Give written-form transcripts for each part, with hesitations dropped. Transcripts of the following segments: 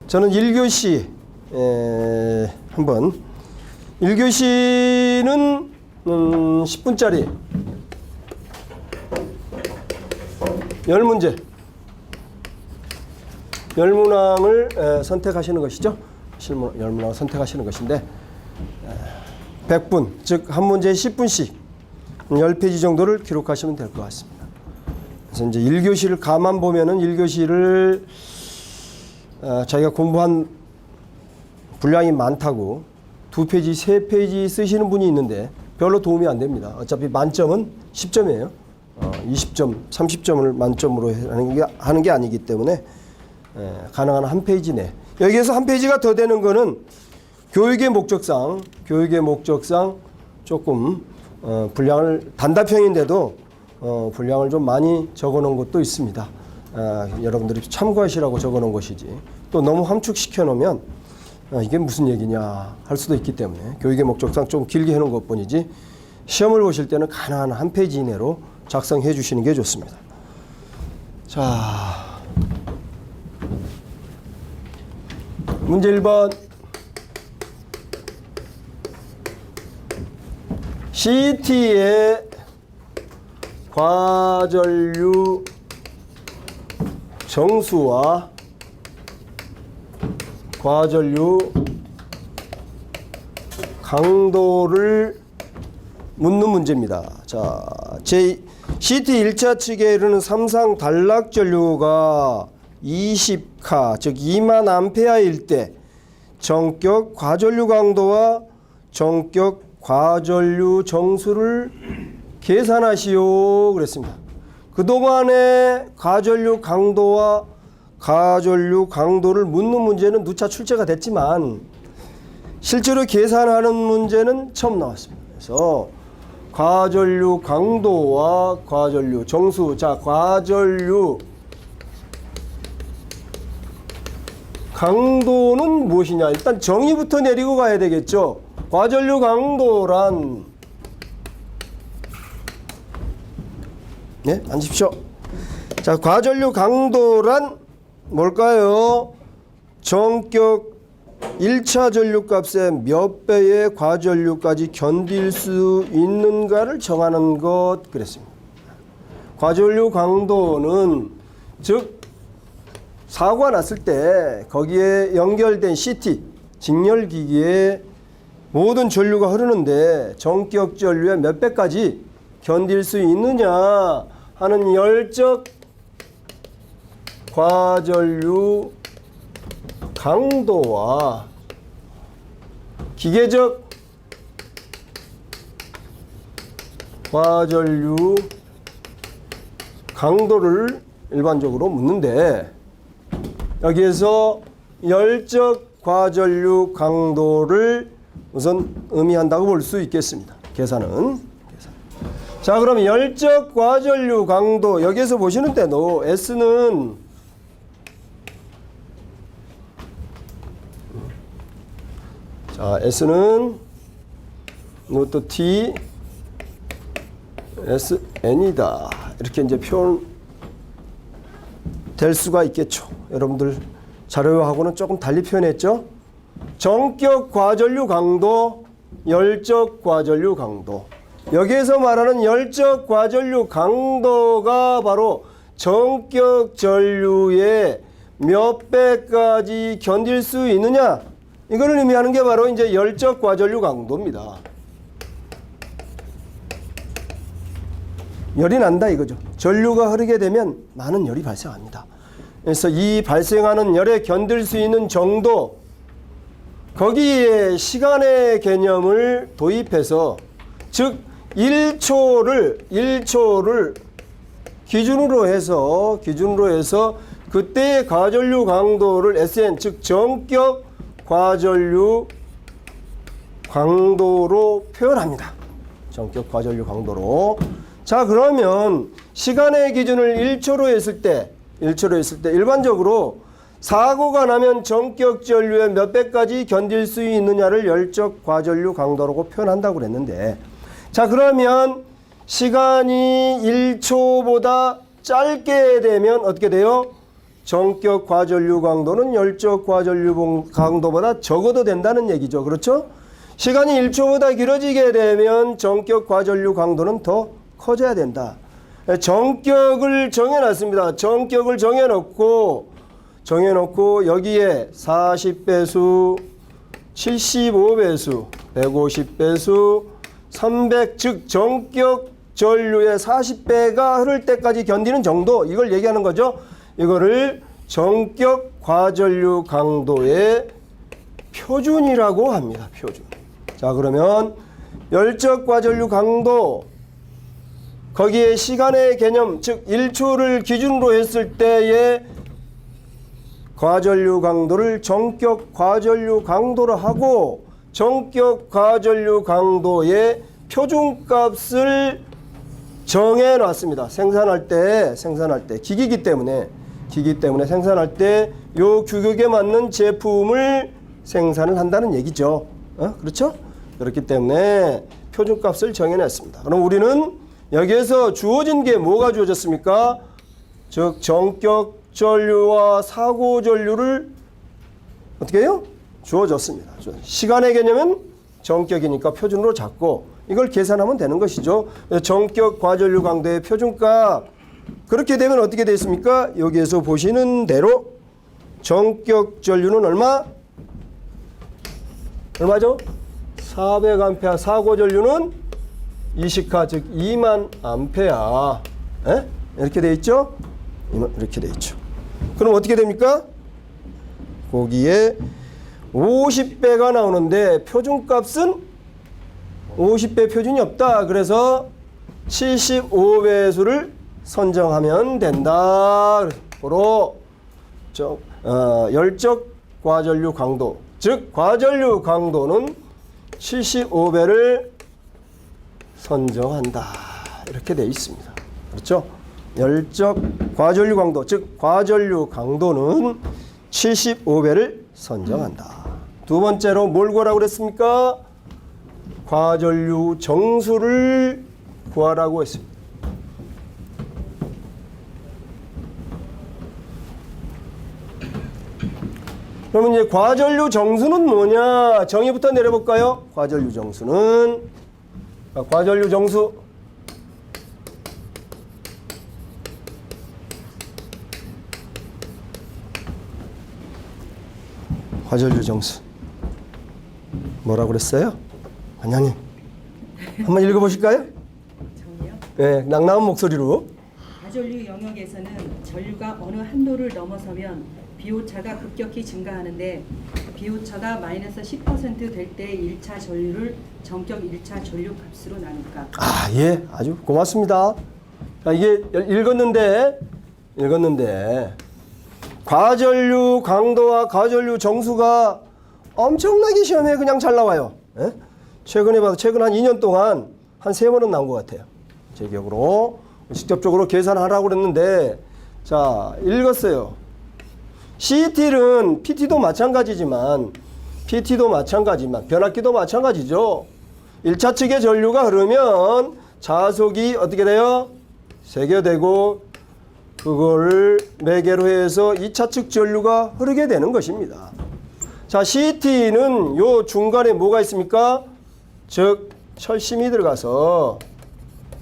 저는 1교시 한번 1교시는 10분짜리 10문제 10문항을 선택하시는 것이죠. 10문항을 선택하시는 것인데 100분, 즉 한 문제에 10분씩 10페이지 정도를 기록하시면 될 것 같습니다. 그래서 이제 1교시를 가만 보면은 1교시를 자기가 공부한 분량이 많다고 2페이지, 3페이지 쓰시는 분이 있는데 별로 도움이 안 됩니다. 어차피 만점은 10점이에요. 20점, 30점을 만점으로 하는 게 아니기 때문에 가능한 한 페이지 내. 여기에서 한 페이지가 더 되는 거는 교육의 목적상 조금 분량을 단답형인데도 분량을 좀 많이 적어 놓은 것도 있습니다. 여러분들이 참고하시라고 적어 놓은 것이지 또 너무 함축시켜 놓으면 이게 무슨 얘기냐 할 수도 있기 때문에 교육의 목적상 좀 길게 해놓은 것 뿐이지 시험을 보실 때는 가능한 한 페이지 이내로 작성해 주시는 게 좋습니다. 자, 문제 1번. CT의 과전류 정수와 과전류 강도를 묻는 문제입니다. 자, CT 1차 측에 이르는 삼상 단락 전류가 20카, 즉 2만 암페어일 때 정격 과전류 강도와 정격 과전류 정수를 계산하시오 그랬습니다. 그동안의 과전류 강도와 과전류 강도를 묻는 문제는 누차 출제가 됐지만 실제로 계산하는 문제는 처음 나왔습니다. 그래서 과전류 강도와 과전류 정수, 자, 과전류 강도는 무엇이냐? 일단 정의부터 내리고 가야 되겠죠. 과전류 강도란, 네, 앉으십시오. 자, 과전류 강도란 뭘까요? 정격 1차 전류값의 몇 배의 과전류까지 견딜 수 있는가를 정하는 것 그랬습니다. 과전류 강도는 즉 사고가 났을 때 거기에 연결된 CT 직렬기기에 모든 전류가 흐르는데 정격 전류의 몇 배까지 견딜 수 있느냐 하는 열적 과전류 강도와 기계적 과전류 강도를 일반적으로 묻는데 여기에서 열적 과전류 강도를 우선 의미한다고 볼 수 있겠습니다. 계산은. 자, 그럼 열적 과전류 강도 여기에서 보시는 때도 S는 자, S는 노트 T SN이다. 이렇게 이제 표현 될 수가 있겠죠. 여러분들 자료하고는 조금 달리 표현했죠. 정격 과전류 강도, 열적 과전류 강도. 여기에서 말하는 열적 과전류 강도가 바로 정격 전류의 몇 배까지 견딜 수 있느냐, 이거를 의미하는 게 바로 이제 열적 과전류 강도입니다. 열이 난다 이거죠. 전류가 흐르게 되면 많은 열이 발생합니다. 그래서 이 발생하는 열에 견딜 수 있는 정도, 거기에 시간의 개념을 도입해서, 즉 1초를 기준으로 해서 그때의 과전류 강도를 SN, 즉 정격 과전류 강도로 표현합니다. 정격 과전류 강도로. 자, 그러면 시간의 기준을 1초로 했을 때 일반적으로 사고가 나면 전격 전류의 몇 배까지 견딜 수 있느냐를 열적 과전류 강도라고 표현한다고 그랬는데, 자 그러면 시간이 1초보다 짧게 되면 어떻게 돼요? 전격 과전류 강도는 열적 과전류 강도보다 적어도 된다는 얘기죠. 그렇죠? 시간이 1초보다 길어지게 되면 전격 과전류 강도는 더 커져야 된다. 전격을 정해놨습니다. 전격을 정해놓고 여기에 40배수, 75배수, 150배수, 300, 즉 전격 전류의 40배가 흐를 때까지 견디는 정도, 이걸 얘기하는 거죠. 이거를 전격 과전류 강도의 표준이라고 합니다. 표준. 자 그러면 열적 과전류 강도, 거기에 시간의 개념, 즉 1초를 기준으로 했을 때의 과전류 강도를 전격 과전류 강도로 하고, 전격 과전류 강도의 표준값을 정해놨습니다. 생산할 때 기기기 때문에 생산할 때 요 규격에 맞는 제품을 생산을 한다는 얘기죠. 그렇죠? 그렇기 때문에 표준값을 정해놨습니다. 그럼 우리는 여기에서 주어진 게 뭐가 주어졌습니까? 즉 전격 전류와 사고 전류를 어떻게 해요? 주어졌습니다. 시간의 개념은 전격이니까 표준으로 잡고 이걸 계산하면 되는 것이죠. 전격 과전류 강도의 표준값, 그렇게 되면 어떻게 되겠습니까? 여기에서 보시는 대로 전격 전류는 얼마죠? 400A, 사고 전류는 20카, 즉 2만 암페아. 이렇게 돼 있죠? 이렇게 돼 있죠. 그럼 어떻게 됩니까? 거기에 50배가 나오는데 표준값은 50배 표준이 없다. 그래서 75배수를 선정하면 된다. 바로 열적 과전류 강도, 즉 과전류 강도는 75배를 선정한다. 이렇게 되어 있습니다. 그렇죠? 열적 과전류 강도, 즉 과전류 강도는 75배를 선정한다. 두 번째로 뭘 구하라고 그랬습니까? 과전류 정수를 구하라고 했습니다. 그러면 이제 과전류 정수는 뭐냐? 정의부터 내려볼까요? 과전류 정수는, 과전류 정수, 과전류 정수 뭐라고 그랬어요? 원장님 한번 읽어보실까요? 정리요? 네, 낭낭한 목소리로. 과전류 영역에서는 전류가 어느 한도를 넘어서면 비오차가 급격히 증가하는데, 비오차가 마이너스 10% 될 때 1차 전류를 전격 1차 전류 값으로 나눌까? 예, 아주 고맙습니다. 자, 이게 읽었는데 과전류 강도와 과전류 정수가 엄청나게 시험에 그냥 잘 나와요. 최근에 봐도 최근 한 2년 동안 한 3번은 나온 것 같아요. 제 기억으로. 직접적으로 계산하라고 그랬는데, 자, 읽었어요. CT는 PT도 마찬가지지만 변압기도 마찬가지죠. 1차 측의 전류가 흐르면 자속이 어떻게 돼요? 세겨되고 그걸 매개로 해서 2차 측 전류가 흐르게 되는 것입니다. 자, CT는 요 중간에 뭐가 있습니까? 즉 철심이 들어가서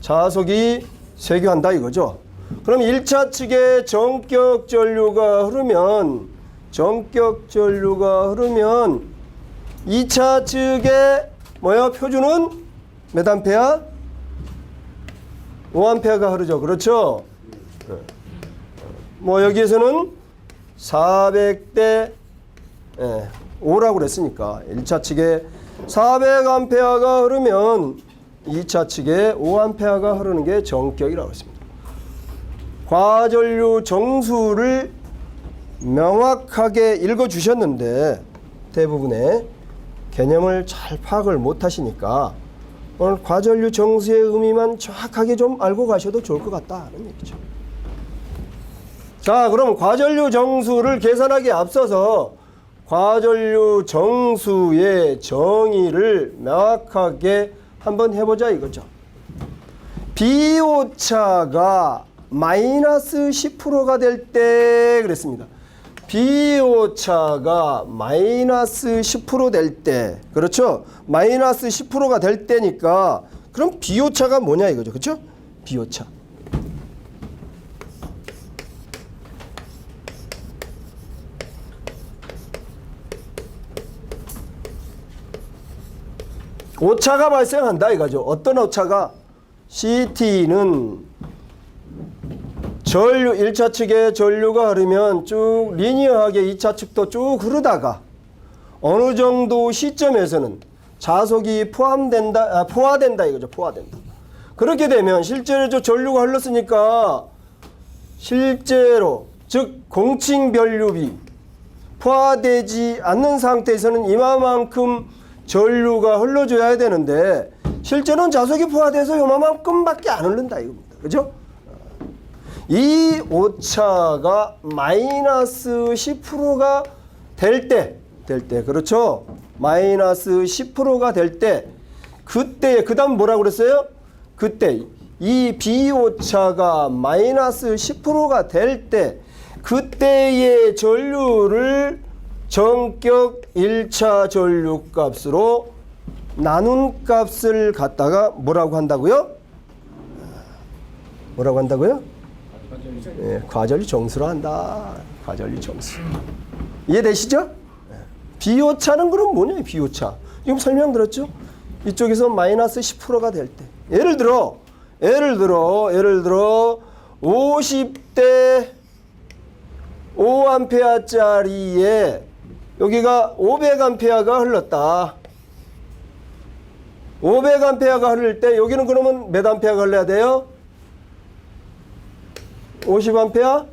자속이 세교한다 이거죠. 그럼 1차 측에 전격 전류가 흐르면 2차 측에 표준은 몇 암페아? 5암페아가 흐르죠. 그렇죠? 여기에서는 400대 5라고 그랬으니까 1차 측에 400암페아가 흐르면 2차 측에 5암페아가 흐르는 게 전격이라고 했습니다. 과전류 정수를 명확하게 읽어주셨는데 대부분의 개념을 잘 파악을 못하시니까 오늘 과전류 정수의 의미만 정확하게 좀 알고 가셔도 좋을 것 같다는 얘기죠. 자, 그럼 과전류 정수를 계산하기에 앞서서 과전류 정수의 정의를 명확하게 한번 해보자 이거죠. 비오차가 마이너스 10%가 될 때 그랬습니다. 비오차가 마이너스 10% 될 때, 그렇죠? 마이너스 10%가 될 때니까 그럼 비오차가 뭐냐 이거죠. 그렇죠? 비오차. 오차가 발생한다 이거죠. 어떤 오차가? CT는 전류 1차 측에 전류가 흐르면 쭉 리니어하게 2차 측도 쭉 흐르다가 어느 정도 시점에서는 자속이 포화된다 이거죠. 포화된다. 그렇게 되면 실제로 저 전류가 흘렀으니까 실제로 즉 공칭 변류비 포화되지 않는 상태에서는 이만큼 전류가 흘러줘야 되는데 실제로는 자석이 포화돼서 요만큼밖에 안 흐른다 이겁니다. 그죠? 이 오차가 마이너스 10%가 될 때, 그렇죠? 마이너스 10%가 될 때, 그때, 그 다음 뭐라고 그랬어요? 그때, 이 비오차가 마이너스 10%가 될 때, 그때의 전류를 전격 1차 전류 값으로 나눈 값을 갖다가 뭐라고 한다고요? 뭐라고 한다고요? 예, 과전류 정수로 한다. 과전류 정수. 이해되시죠? 비오차는 그럼 뭐냐? 비오차. 지금 설명 들었죠? 이쪽에서 마이너스 10%가 될 때. 예를 들어 50대 5A짜리에 여기가 500A가 흘렀다. 500A가 흐를 때 여기는 그러면 몇 암페어가 흘러야 돼요? 50A?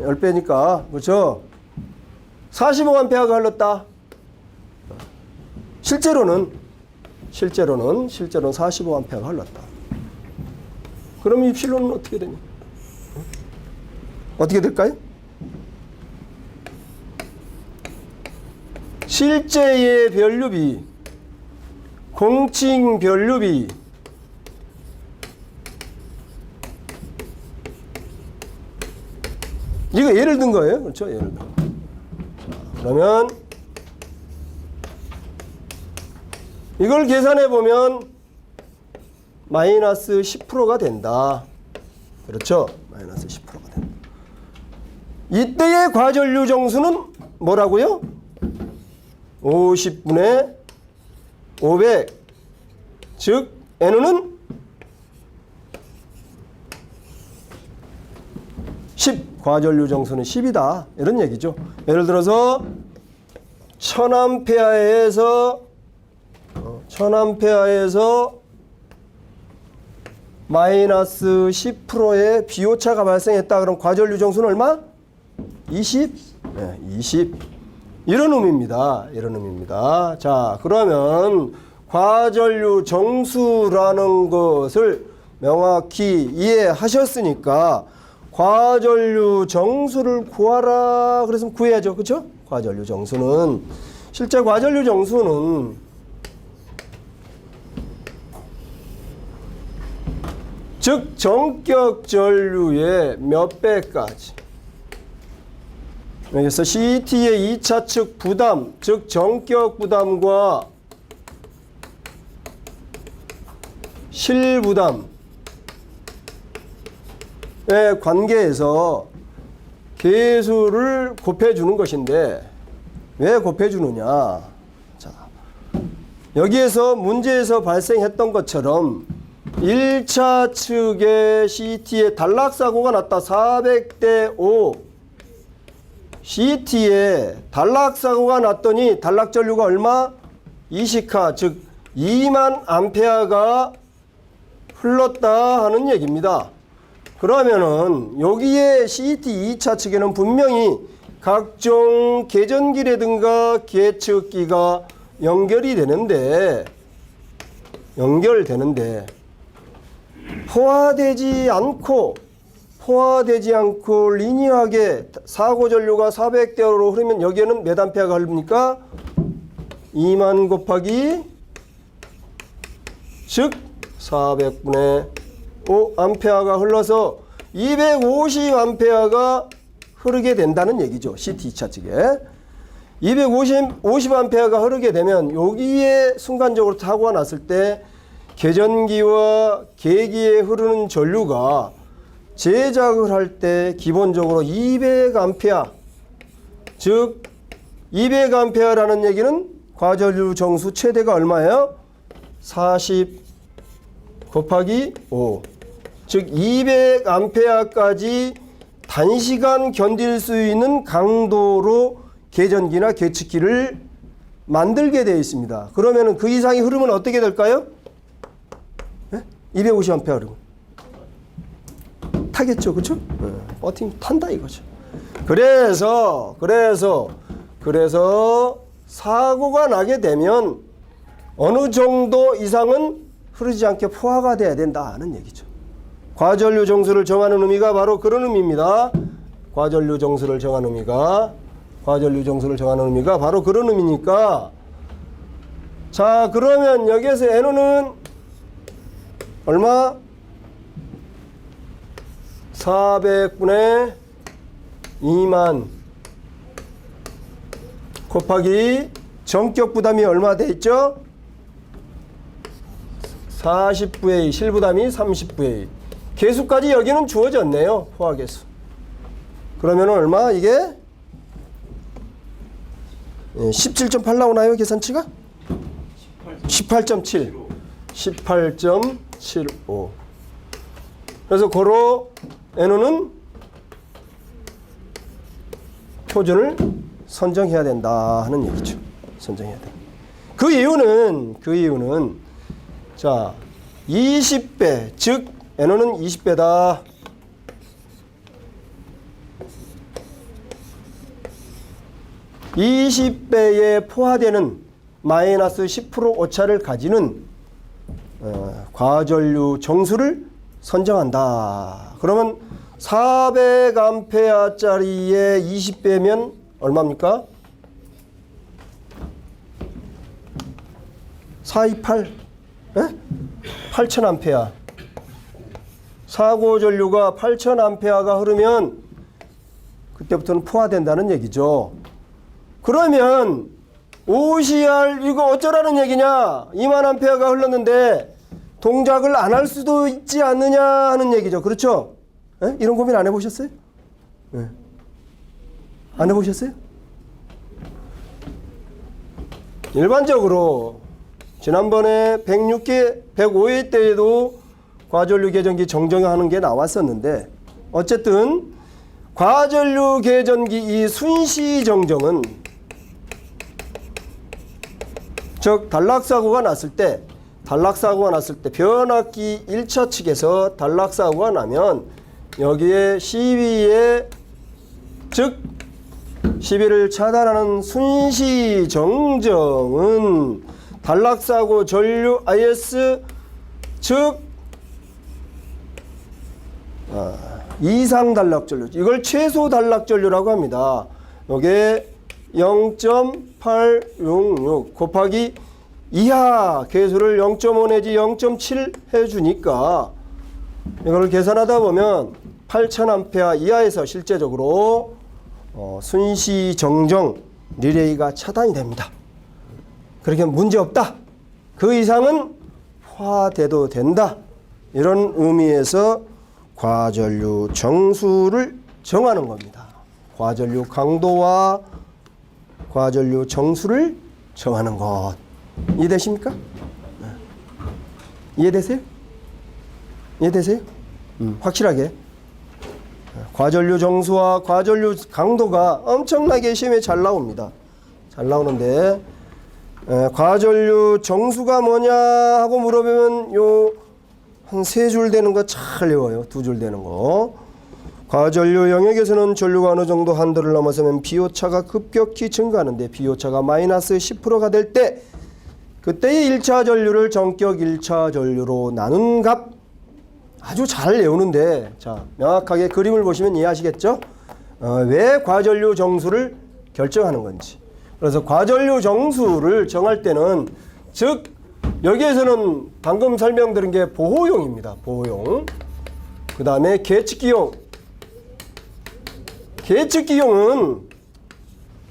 10배니까. 그렇죠? 45A가 흘렀다. 실제로는 45A가 흘렀다. 그럼 입실론은 어떻게 되냐? 어떻게 될까요? 실제의 변류비, 공칭 변류비, 이거 예를 든 거예요. 그렇죠? 예를 든 거. 그러면 이걸 계산해 보면 마이너스 10%가 된다. 그렇죠? 마이너스 10%가 된다. 이때의 과전류 정수는 뭐라고요? 50분의 500. 즉 N은 10. 과전류 정수는 10이다. 이런 얘기죠. 예를 들어서 1000A에서 마이너스 10%의 비오차가 발생했다. 그럼 과전류 정수는 얼마? 20? 네, 20. 이런 의미입니다. 자, 그러면 과전류 정수라는 것을 명확히 이해하셨으니까 과전류 정수를 구하라. 그래서 구해야죠. 그렇죠? 과전류 정수는 실제 과전류 정수는 즉 전격 전류의 몇 배까지 여기서 CT의 2차 측 부담, 즉 전격 부담과 실부담의 관계에서 계수를 곱해주는 것인데 왜 곱해주느냐? 자, 여기에서 문제에서 발생했던 것처럼 1차 측의 CT에 단락사고가 났다. 400대 5 CT에 단락사고가 났더니 단락전류가 얼마? 20카, 즉 2만 암페어가 흘렀다 하는 얘기입니다. 그러면은 여기에 CT 2차 측에는 분명히 각종 계전기라든가 계측기가 연결되는데 포화되지 않고 포화되지 않고 리니어하게 사고 전류가 400대로 흐르면 여기에는 몇 암페어가 흐릅니까? 2만 곱하기 즉 400분의 5 암페어가 흘러서 250 암페어가 흐르게 된다는 얘기죠. CT 2차 측에 250 암페어가 흐르게 되면 여기에 순간적으로 사고가 났을 때 계전기와 계기에 흐르는 전류가 제작을 할 때 기본적으로 200A 즉 200A라는 얘기는 과전류 정수 최대가 얼마예요? 40 곱하기 5 즉 200A까지 단시간 견딜 수 있는 강도로 계전기나 계측기를 만들게 되어 있습니다. 그러면 그 이상이 흐르면 어떻게 될까요? 250A 흐르면 타겠죠, 그렇죠? 버팅 탄다 이거죠. 그래서 사고가 나게 되면 어느 정도 이상은 흐르지 않게 포화가 돼야 된다는 얘기죠. 과전류 정수를 정하는 의미가 바로 그런 의미입니다. 과전류 정수를 정하는 의미가 바로 그런 의미니까. 자, 그러면 여기에서 NO는 얼마? 400분의 2만 곱하기 전격 부담이 얼마 돼 있죠? 40VA, 실부담이 30VA. 개수까지 여기는 주어졌네요. 포화개수. 그러면 얼마? 이게 17.8 나오나요? 계산치가? 18.7. 18.75. 그래서 고로 NO는 표준을 선정해야 된다 하는 얘기죠. 선정해야 돼. 그 이유는 자 20배 즉 NO는 20배다. (20배에) 포화되는 마이너스 10% 오차를 가지는 과전류 정수를 선정한다. 그러면 400A짜리에 20배면 얼마입니까? 428 8000A. 사고 전류가 8000A가 흐르면 그때부터는 포화된다는 얘기죠. 그러면 OCR 이거 어쩌라는 얘기냐? 2만 A가 흘렀는데 동작을 안 할 수도 있지 않느냐 하는 얘기죠. 그렇죠? 에? 이런 고민 안 해보셨어요? 네. 안 해보셨어요? 일반적으로 지난번에 106개, 105회 때에도 과전류 계전기 정정하는 게 나왔었는데 어쨌든 과전류 계전기 이 순시 정정은 즉 단락사고가 났을 때 변압기 1차 측에서 단락사고가 나면 여기에 시비에 즉 시비를 차단하는 순시 정정은 단락사고 전류 IS 즉 이상 단락전류 이걸 최소 단락전류라고 합니다. 요게 0.866 곱하기 이하 개수를 0.5 내지 0.7 해주니까 이걸 계산하다 보면 8000A 이하에서 실제적으로 순시 정정 리레이가 차단이 됩니다. 그렇게 문제 없다. 그 이상은 포화돼도 된다. 이런 의미에서 과전류 정수를 정하는 겁니다. 과전류 강도와 과전류 정수를 정하는 것. 이해되십니까? 이해되세요? 확실하게. 과전류 정수와 과전류 강도가 엄청나게 시험에 잘 나옵니다. 잘 나오는데 과전류 정수가 뭐냐 하고 물어보면 요 한 3줄 되는 거 잘 외워요. 2줄 되는 거. 과전류 영역에서는 전류가 어느 정도 한도를 넘어서면 비오차가 급격히 증가하는데 비오차가 마이너스 10%가 될 때 그때의 1차 전류를 전격 1차 전류로 나눈 값 아주 잘 외우는데 자 명확하게 그림을 보시면 이해하시겠죠? 왜 과전류 정수를 결정하는 건지. 그래서 과전류 정수를 정할 때는 즉 여기에서는 방금 설명드린 게 보호용입니다. 보호용. 그 다음에 계측기용. 계측기용은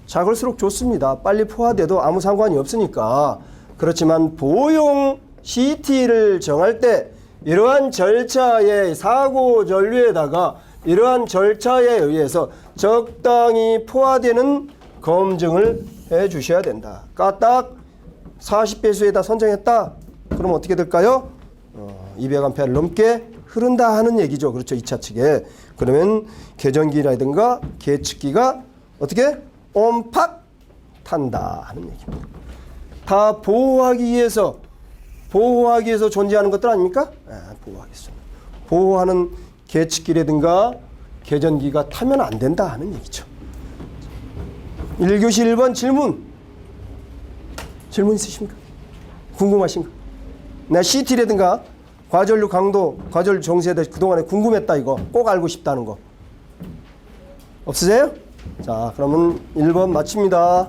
작을수록 좋습니다. 빨리 포화돼도 아무 상관이 없으니까. 그렇지만 보호용 CT를 정할 때 이러한 절차의 사고 전류에다가 이러한 절차에 의해서 적당히 포화되는 검증을 해 주셔야 된다. 딱 40배수에다 선정했다. 그럼 어떻게 될까요? 200A를 넘게 흐른다 하는 얘기죠. 그렇죠. 2차 측에. 그러면 계전기라든가 계측기가 어떻게? 옴팍 탄다 하는 얘기입니다. 다 보호하기 위해서 존재하는 것들 아닙니까? 보호하기 위해서. 보호하는 계측기라든가 계전기가 타면 안 된다 하는 얘기죠. 1교시 1번 질문 있으십니까? 궁금하신 거? 나 CT라든가 과전류 강도, 과전류 정수에 대해서 그동안에 궁금했다 이거 꼭 알고 싶다는 거 없으세요? 자 그러면 1번 마칩니다.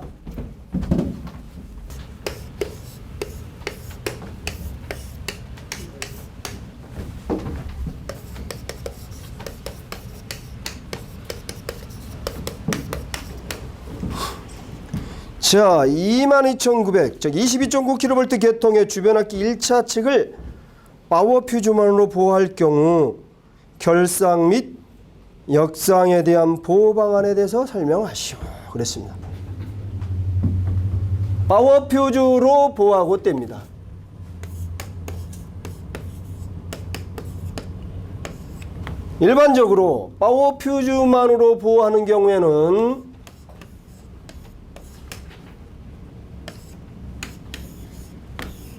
자, 22,900, 즉 22.9kV 계통의 주변압기 1차 측을 파워 퓨즈만으로 보호할 경우 결상 및 역상에 대한 보호 방안에 대해서 설명하시오. 그랬습니다. 파워 퓨즈로 보호하고 뗍니다. 일반적으로 파워 퓨즈만으로 보호하는 경우에는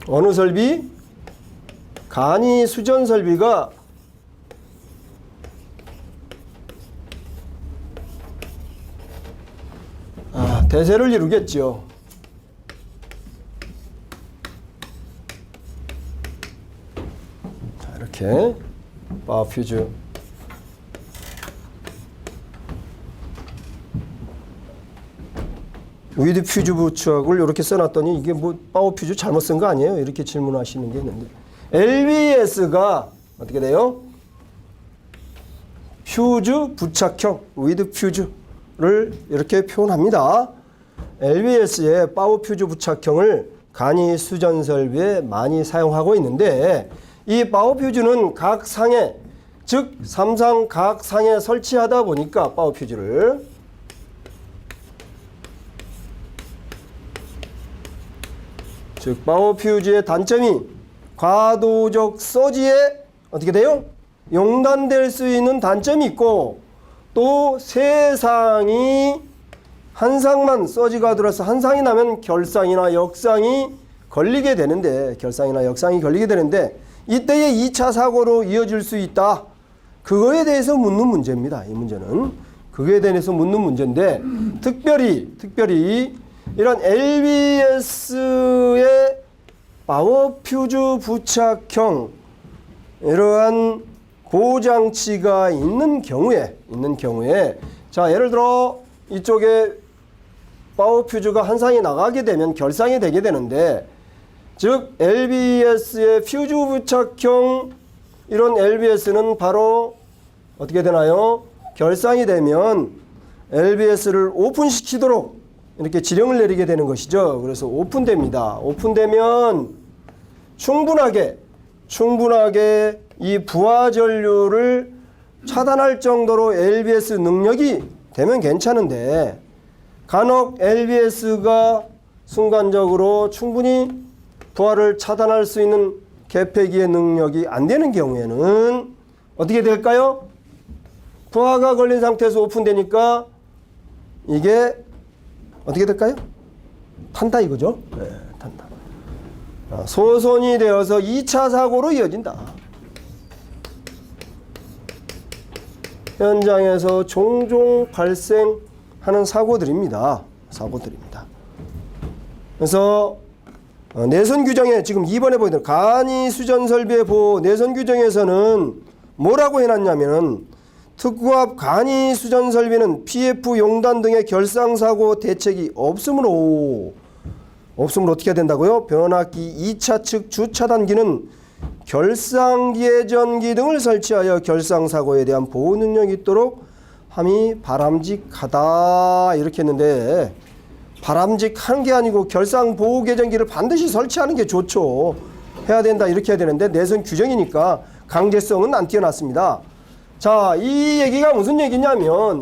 어느 설비? 간이 수전 설비가 대세를 이루겠죠. 자, 이렇게 파워 퓨즈 위드 퓨즈 부착을 이렇게 써놨더니 이게 뭐 파워 퓨즈 잘못 쓴 거 아니에요? 이렇게 질문하시는 게 있는데 LBS가 어떻게 돼요? 퓨즈 부착형 위드 퓨즈를 이렇게 표현합니다. LBS의 파워 퓨즈 부착형을 간이 수전 설비에 많이 사용하고 있는데 이 파워 퓨즈는 각 상에 즉 삼상 각 상에 설치하다 보니까 파워 퓨즈를 즉 파워 퓨즈의 단점이 과도적 서지에 어떻게 돼요? 용단될 수 있는 단점이 있고 또 세 상이 한 상만 서지가 들어서 한 상이 나면 결상이나 역상이 걸리게 되는데 이때의 2차 사고로 이어질 수 있다. 그거에 대해서 묻는 문제입니다. 이 문제는 그거에 대해서 묻는 문제인데 특별히 이런 LBS의 파워 퓨즈 부착형 이러한 보호장치가 있는 경우에 자 예를 들어 이쪽에 파워 퓨즈가 한 상이 나가게 되면 결상이 되게 되는데 즉 LBS의 퓨즈 부착형 이런 LBS는 바로 어떻게 되나요? 결상이 되면 LBS를 오픈시키도록 이렇게 지령을 내리게 되는 것이죠. 그래서 오픈됩니다. 오픈되면 충분하게 이 부하 전류를 차단할 정도로 LBS 능력이 되면 괜찮은데 간혹 LBS가 순간적으로 충분히 부하를 차단할 수 있는 개폐기의 능력이 안 되는 경우에는 어떻게 될까요? 부하가 걸린 상태에서 오픈되니까 이게 어떻게 될까요? 탄다 이거죠? 네, 탄다. 소선이 되어서 2차 사고로 이어진다. 현장에서 종종 발생하는 사고들입니다. 그래서 내선 규정에 지금 2번에 보이는 간이 수전 설비의 보호 내선 규정에서는 뭐라고 해놨냐면은 특구압 간이 수전 설비는 PF 용단 등의 결상사고 대책이 없으므로 어떻게 해야 된다고요? 변압기 2차 측 주차단기는 결상기회전기 등을 설치하여 결상사고에 대한 보호 능력이 있도록 함이 바람직하다 이렇게 했는데 바람직한 게 아니고 결상보호계전기를 반드시 설치하는 게 좋죠. 해야 된다 이렇게 해야 되는데 내선 규정이니까 강제성은 안 뛰어났습니다. 자, 이 얘기가 무슨 얘기냐면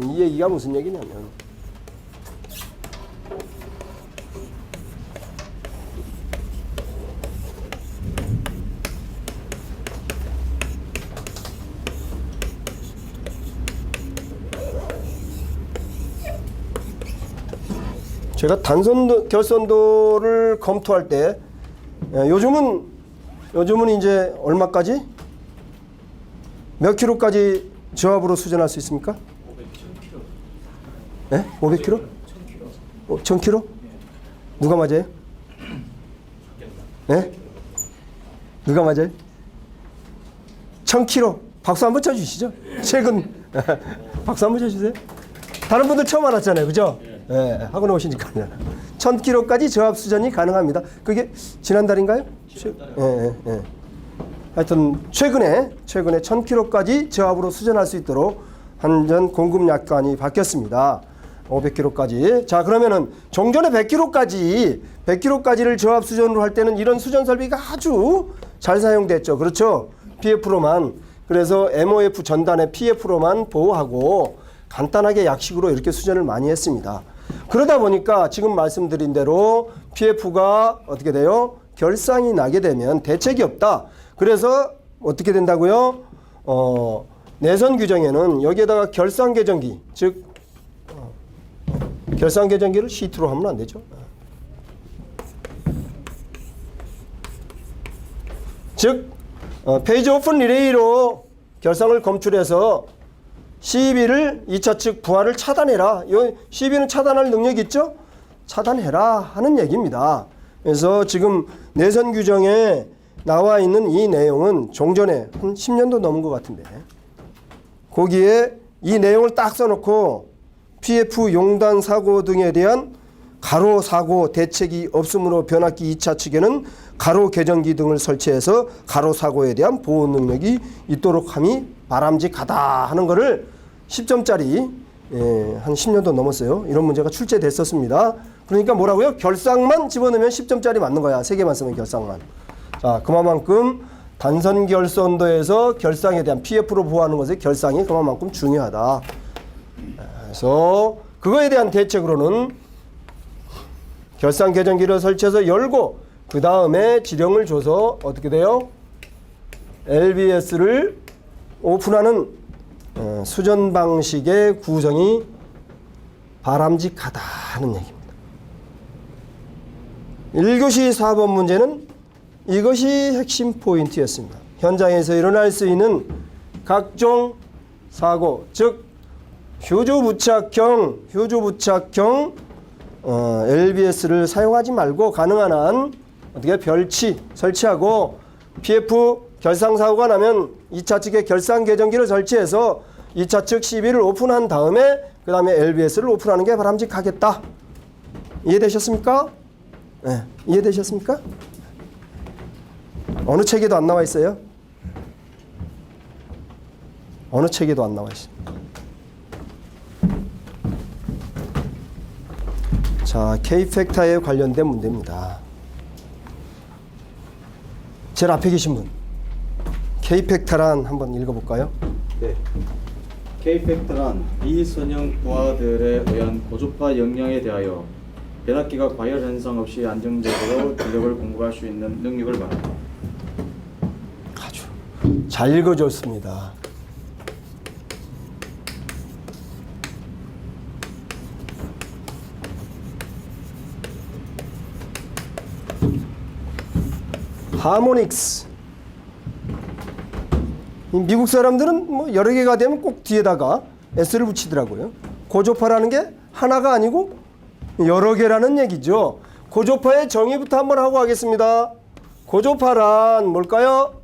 제가 단선도 결선도를 검토할 때 요즘은 이제 얼마까지 몇 킬로까지 저압으로 수전할 수 있습니까? 500km. 네? 500km? 1000km? 누가 맞아요? 네? 누가 맞아요? 1000km. 박수 한번 쳐주시죠. 최근 박수 한번 쳐주세요. 다른 분들 처음 알았잖아요, 그죠? 예, 학원에 오시니까요. 1000km까지 저압 수전이 가능합니다. 그게 지난달인가요? 예. 하여튼 최근에 1000km까지 저압으로 수전할 수 있도록 한전 공급 약관이 바뀌었습니다. 500km까지. 자, 그러면은 종전에 100km까지를 저압 수전으로 할 때는 이런 수전 설비가 아주 잘 사용됐죠. 그렇죠? PF로만. 그래서 MOF 전단의 PF로만 보호하고 간단하게 약식으로 이렇게 수전을 많이 했습니다. 그러다 보니까 지금 말씀드린 대로 PF가 어떻게 돼요? 결상이 나게 되면 대책이 없다. 그래서 어떻게 된다고요? 내선 규정에는 여기에다가 결상계전기, 즉 결상계전기를 시트로 하면 안 되죠. 즉 페이지 오픈 리레이로 결상을 검출해서 CB를 2차 측 부하를 차단해라. CB는 차단할 능력이 있죠? 차단해라 하는 얘기입니다. 그래서 지금 내선 규정에 나와 있는 이 내용은 종전에 한 10년도 넘은 것 같은데 거기에 이 내용을 딱 써놓고 PF 용단 사고 등에 대한 가로 사고 대책이 없으므로 변압기 2차 측에는 가로 개전기 등을 설치해서 가로 사고에 대한 보호 능력이 있도록 함이 바람직하다 하는 거를 10점짜리 한 10년도 넘었어요. 이런 문제가 출제됐었습니다. 그러니까 뭐라고요? 결상만 집어넣으면 10점짜리 맞는 거야. 3개만 쓰면 결상만. 자, 그만큼 단선 결선도에서 결상에 대한 PF로 보호하는 것의 결상이 그만큼 중요하다. 그래서 그거에 대한 대책으로는 결상 계전기를 설치해서 열고 그 다음에 지령을 줘서 어떻게 돼요? LBS를 오픈하는 수전 방식의 구성이 바람직하다는 얘기입니다. 1교시 4번 문제는 이것이 핵심 포인트였습니다. 현장에서 일어날 수 있는 각종 사고, 즉 휴조 부착형 LBS를 사용하지 말고 가능한 한 어떻게 별치 설치하고 PF 결상 사고가 나면 2차 측에 결상 계전기를 설치해서 2차 측 CB를 오픈한 다음에 그 다음에 LBS를 오픈하는 게 바람직하겠다. 이해되셨습니까? 네, 이해되셨습니까? 어느 책에도 안 나와 있어요? 어느 책에도 안 나와 있습니다. 자, K팩터에 관련된 문제입니다. 제일 앞에 계신 분, K팩터란 한번 읽어볼까요? 네. K팩터란 비선형 부하들에 의한 고주파 역량에 대하여 변압기가 과열 현상 없이 안정적으로 전력을 공급할 수 있는 능력을 말합니다. 아주 잘 읽어줬습니다. 하모닉스. 미국 사람들은 뭐 여러 개가 되면 꼭 뒤에다가 S를 붙이더라고요. 고조파라는 게 하나가 아니고 여러 개라는 얘기죠. 고조파의 정의부터 한번 하고 가겠습니다. 고조파란 뭘까요?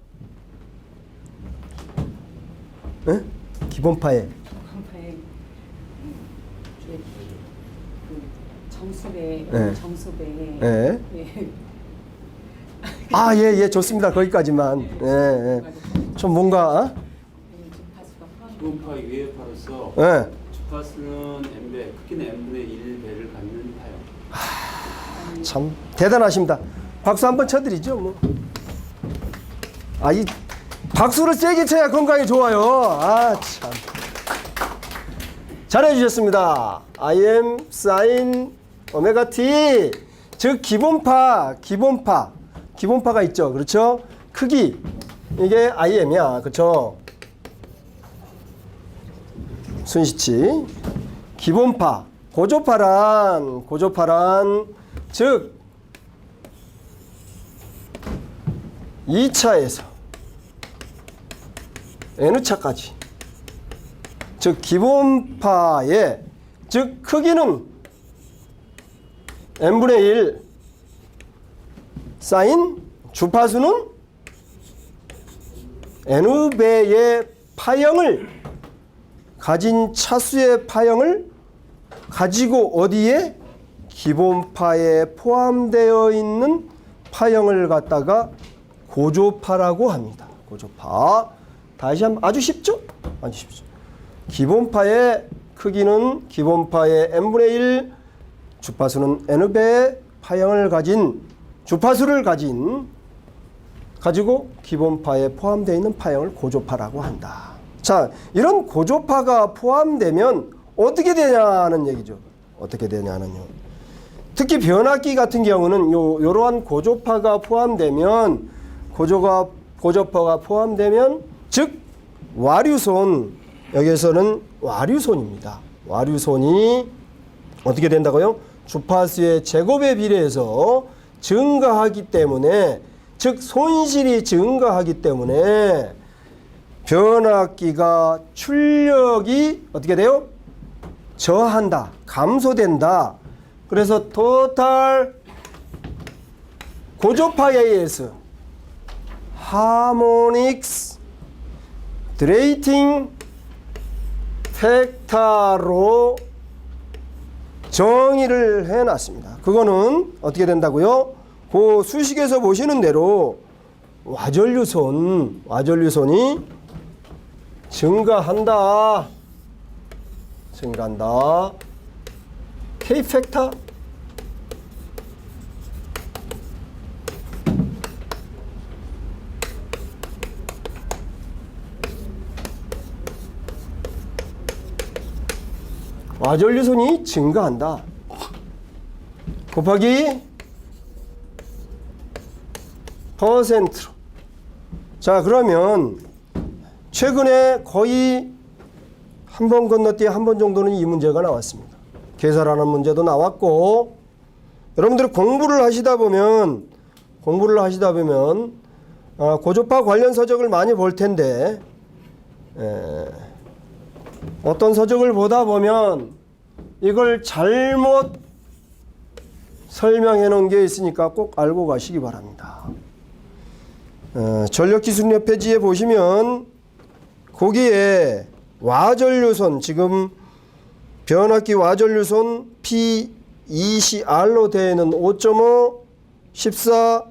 예? 기본파에. 한파에 그 정수배 네. 정수배 예. 예. 아, 예, 예, 좋습니다. 거기까지만. 예, 예. 좀 뭔가, 주파수가 포함. 기본파 유해파로서 예. 주파수는 n배, 크기는 n분의 1배를 갖는 파형. 참 대단하십니다. 박수 한번 쳐드리죠, 뭐. 아, 이 박수를 세게 쳐야 건강에 좋아요. 아, 참. 잘해주셨습니다. IM sin 오메가 t, 즉 기본파가 있죠, 그렇죠? 크기 이게 IM이야, 그렇죠? 순시치 기본파, 고조파란 즉 2차에서 n차까지, 즉 기본파의 즉 크기는 n분의 1 사인 주파수는 n배의 파형을 가진 차수의 파형을 가지고 어디에 기본파에 포함되어 있는 파형을 갖다가 고조파라고 합니다. 고조파. 다시 한번 아주 쉽죠? 아주 쉽죠. 기본파의 크기는 기본파의 n분의 1, 주파수는 n배의 파형을 가진 주파수를 가지고 기본파에 포함되어 있는 파형을 고조파라고 한다. 자, 이런 고조파가 포함되면 어떻게 되냐는 얘기죠. 어떻게 되냐는요. 특히 변압기 같은 경우는 요러한 고조파가 포함되면 고조파가 포함되면 즉 와류손, 여기에서는 와류손입니다. 와류손이 어떻게 된다고요? 주파수의 제곱에 비례해서 증가하기 때문에, 즉 손실이 증가하기 때문에 변압기가 출력이 어떻게 돼요? 저한다, 감소된다. 그래서 토탈 고조파에 의해서 하모닉스 드레이팅 팩터로 정의를 해놨습니다. 그거는 어떻게 된다고요? 그 수식에서 보시는 대로 와전류손이 증가한다. K 팩터 와전류손이 증가한다. 곱하기 퍼센트로. 자, 그러면 최근에 거의 한 번 건너뛰어 한 번 정도는 이 문제가 나왔습니다. 계산하는 문제도 나왔고, 여러분들이 공부를 하시다 보면 고조파 관련 서적을 많이 볼 텐데, 어떤 서적을 보다 보면 이걸 잘못 설명해 놓은 게 있으니까 꼭 알고 가시기 바랍니다. 전력기술협 페이지에 보시면 거기에 와전류손, 지금 변압기 와전류손 P2CR로 되어 있는 5.5, 14,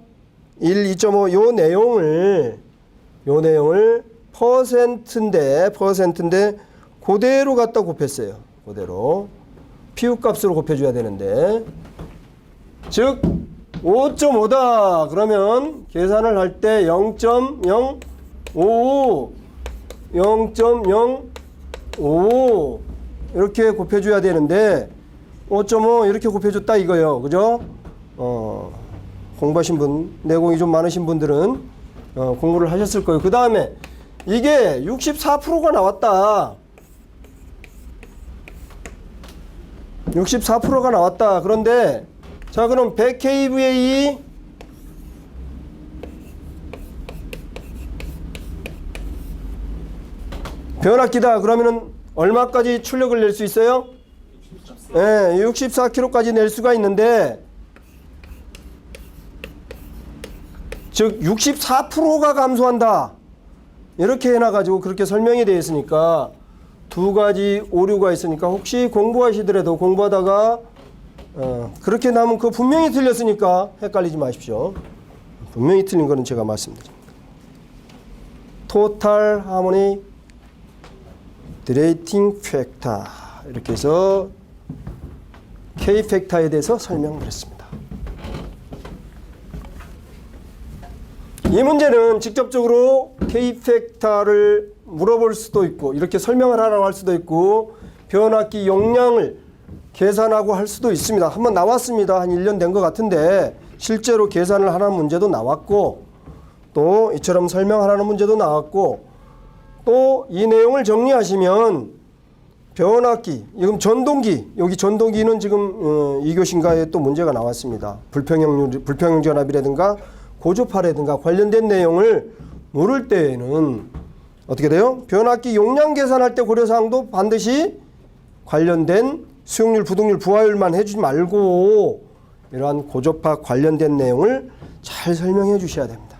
1, 2.5 요 내용을 퍼센트인데 그대로 갖다 곱했어요. 그대로 PU 값으로 곱해줘야 되는데, 즉 5.5다 그러면 계산을 할 때 0.05 이렇게 곱해줘야 되는데 5.5 이렇게 곱해줬다 이거예요. 그죠? 공부하신 분, 내공이 좀 많으신 분들은 공부를 하셨을 거예요. 그 다음에 이게 64%가 나왔다. 64%가 나왔다. 그런데 자, 그럼 100kVA 변압기다. 그러면은 얼마까지 출력을 낼 수 있어요? 64kg까지 낼 수가 있는데, 즉 64%가 감소한다. 이렇게 해놔가지고 그렇게 설명이 되어 있으니까 두 가지 오류가 있으니까 혹시 공부하시더라도 공부하다가 그렇게 나오면 그거 분명히 틀렸으니까 헷갈리지 마십시오. 분명히 틀린 거는 제가 말씀드립니다. 토탈 하모니 드레이팅 팩터 이렇게 해서 K 팩터에 대해서 설명을 했습니다. 이 문제는 직접적으로 K 팩터를 물어볼 수도 있고 이렇게 설명을 하라고 할 수도 있고 변압기 용량을 계산하고 할 수도 있습니다. 한번 나왔습니다. 한 1년 된 것 같은데 실제로 계산을 하라는 문제도 나왔고 또 이처럼 설명하라는 문제도 나왔고 또 이 내용을 정리하시면 변압기, 지금 전동기, 여기 전동기는 지금 2교시인가에 또 문제가 나왔습니다. 불평형 전압이라든가 고주파라든가 관련된 내용을 모를 때에는 어떻게 돼요? 변압기 용량 계산할 때 고려사항도 반드시 관련된 수용률, 부동률, 부하율만 해주지 말고 이러한 고주파 관련된 내용을 잘 설명해 주셔야 됩니다.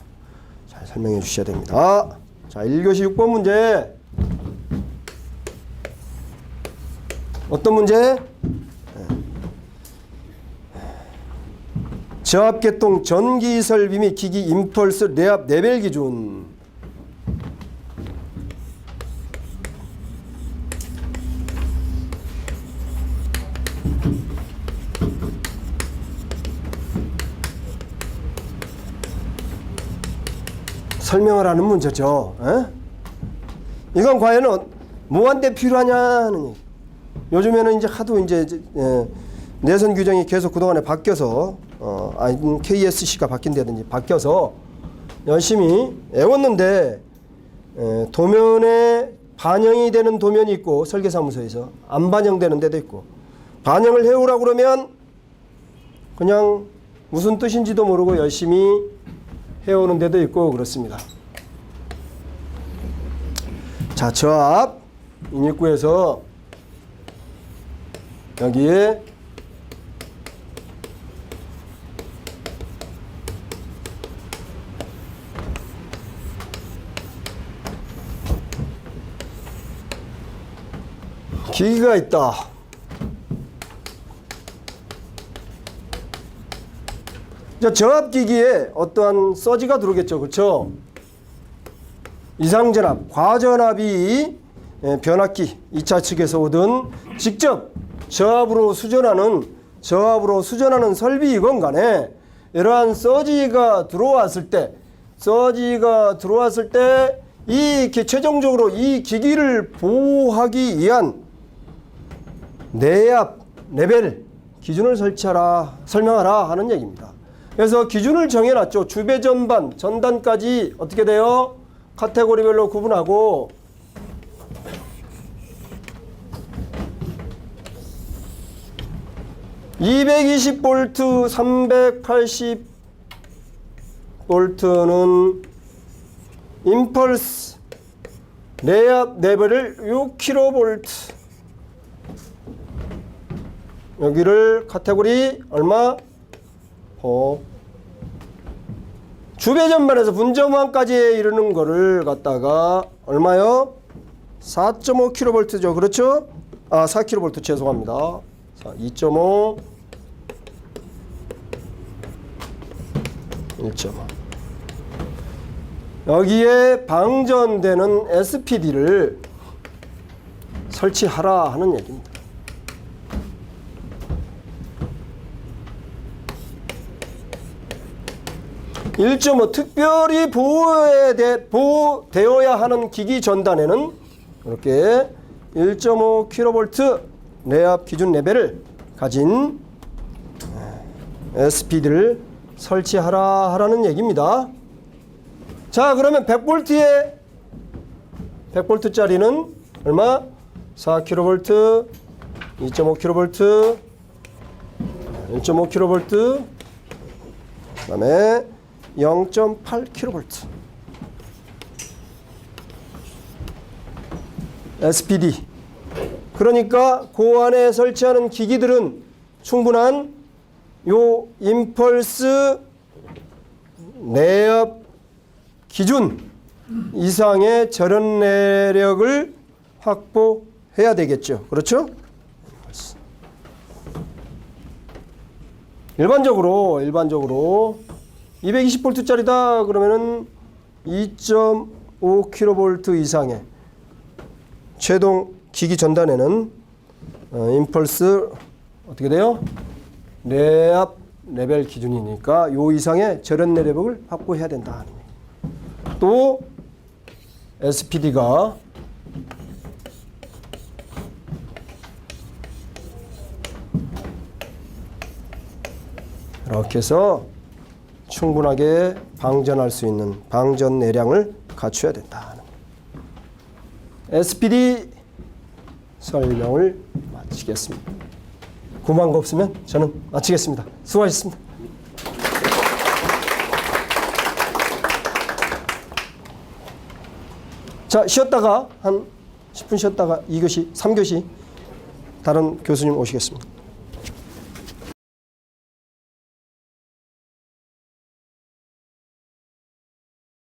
잘 설명해 주셔야 됩니다. 자, 1교시 6번 문제. 어떤 문제? 저압계통 전기 설비 및 기기 임펄스 레압 레벨 기준. 설명을 하는 문제죠. 이건 과연 뭐한테 필요하냐는 얘기. 요즘에는 이제 하도 이제 내선 규정이 계속 그동안에 바뀌어서 KSC가 바뀐다든지 바뀌어서 열심히 애웠는데 도면에 반영이 되는 도면이 있고 설계사무소에서 안 반영되는 데도 있고 반영을 해오라고 그러면 그냥 무슨 뜻인지도 모르고 열심히 해오는 데도 있고 그렇습니다. 자, 저압 인입구에서 여기에 기기가 있다. 저압기기에 어떠한 서지가 들어오겠죠. 그렇죠? 이상전압, 과전압이 변압기 2차 측에서 오든 직접 저압으로 수전하는 설비이건 간에 이러한 서지가 들어왔을 때 이 최종적으로 이 기기를 보호하기 위한 내압 레벨 기준을 설명하라 하는 얘기입니다. 그래서 기준을 정해놨죠. 주배 전반 전단까지 어떻게 돼요? 카테고리별로 구분하고 (220V) 380V는 임펄스 레압 레벨을 6kV 여기를 카테고리 얼마? 주배 전반에서 분전반까지 이르는 거를 갖다가 얼마요? 4.5kV죠. 그렇죠? 4kV 죄송합니다. 자, 2.5 1.5 여기에 방전되는 SPD를 설치하라 하는 얘기입니다. 1.5 특별히 보호되어야 하는 기기 전단에는 이렇게 1.5kV 내압 기준 레벨을 가진 SPD를 설치하라 하라는 얘기입니다. 자, 그러면 100V짜리는 얼마? 4kV, 2.5kV, 1.5kV, 그 다음에 0.8kV SPD. 그러니까 그 안에 설치하는 기기들은 충분한 요 임펄스 내압 기준 이상의 절연 내력을 확보해야 되겠죠. 그렇죠? 일반적으로 220V짜리다 그러면은 2.5kV 이상의 최동 기기 전단에는 임펄스 어떻게 돼요? 뇌압 레벨 기준이니까 요 이상의 절연 내력을 확보해야 된다. 또 SPD가 이렇게 해서 충분하게 방전할 수 있는 방전 내량을 갖춰야 된다. SPD 설명을 마치겠습니다. 궁금한 거 없으면 저는 마치겠습니다. 수고하셨습니다. 자, 쉬었다가 한 10분 쉬었다가 2교시, 3교시 다른 교수님 오시겠습니다.